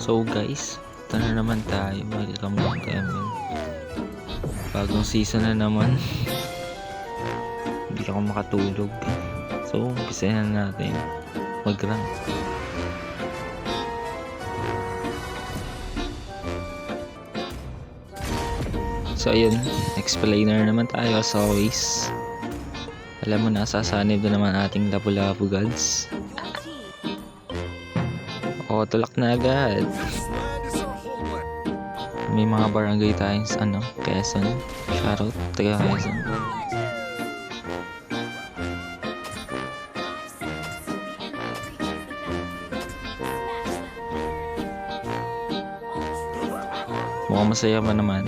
So guys, ito na naman tayo. Welcome back to ML. Bagong season na naman. Hindi ako makatulog. So, umpisahan na natin mag-rank. So ayun, explainer naman tayo as always. Alam mo na, sasanib na naman ating lapu-lapu gods. O, tulak na agad. May mga barangay tayo sa Quezon. Shoutout, taga Quezon. Mukhang masaya pa naman.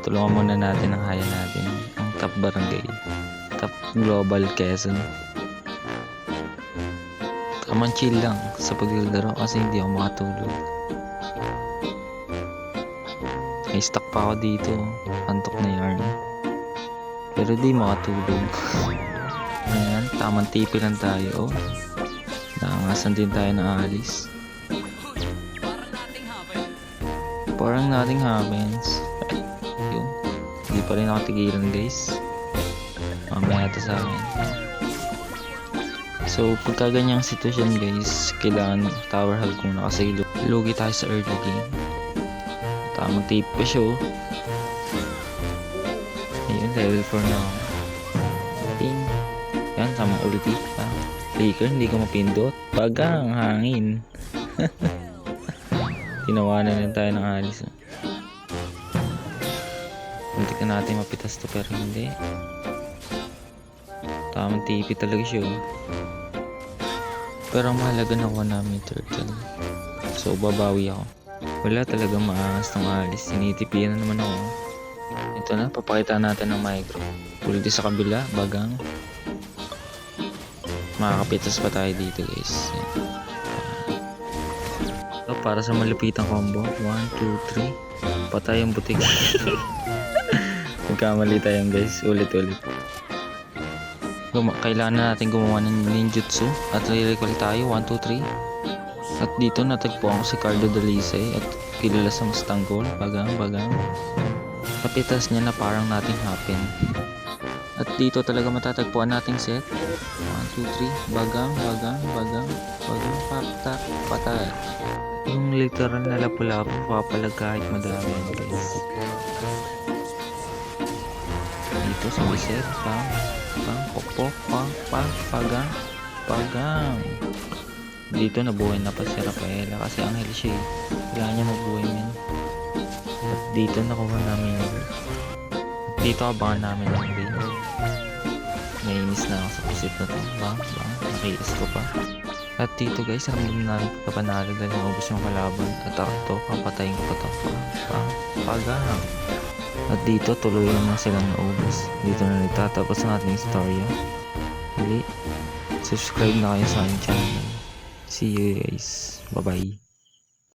Tulungan muna natin ang kaya natin. Ang top barangay. Top global Quezon. Tamang chill lang sa paglalaro kasi hindi ako makatulog. May stuck pa ako dito. Antok na yarn. Pero di makatulog. Ayan, tamang tipi lang tayo. Naangasan din tayo ng alis. Parang nothing happens. Yun. Hindi pa rin ako tigilan guys. Mamaya ito sa akin. So pagka ganyang sitwasyon guys, kailangan tower hug muna kasi lugi tayo sa early game. Tamang tip pa siya oh. Ayun, level 4 na ako. Ting. Yan, tamang ulti. Flicker, hindi ko mapindot. Bagang hangin. Tinawanan lang tayo ng alis. Hindi ka natin mapitas to pero hindi. Tamang tipi talaga siya oh. Pero ang mahalaga nakuha namin turtle. So babawi ako. Wala talagang maangas ng alis. Sinitipian na naman ako. Ito na, papakita natin ng micro. Ulti sa kabila, bagang. Makakapitas pa tayo dito guys. Yan. So, para sa malupitang combo 1, 2, 3. Patay ang butik. Magkamali tayo guys. Ulit-ulit. Kailangan na natin gumawa ng ninjutsu at re-recall tayo 1, 2, 3. At dito natagpuan ko si Cardo Dalisay at kilala sa Mustanggol. Bagang kapitas niya na parang nothing happen. At dito talaga matatagpuan nating set 1, 2, 3. Bagang patak patay. Yung literal na lapu-lapu papalag kahit madami guys. Dito sa set pagang. Dito nabuhay na pa si Rafaela kasi anghel siya eh. Kailangan niya mabuhay man. At dito nakuha namin yung dito abangan namin ang rin. Nainis na ako sa pusit na to. Nakiis ko pa. At dito guys, ramdam namin pagkapanalo dahil naubos yung kalaban. At ako papatayin ko pa to. Pagang. At dito tuloy naman silang naubos. Dito na nagtatapos ang ating istorya. Huli, subscribe na kayo sa aking channel. See you guys. Bye bye.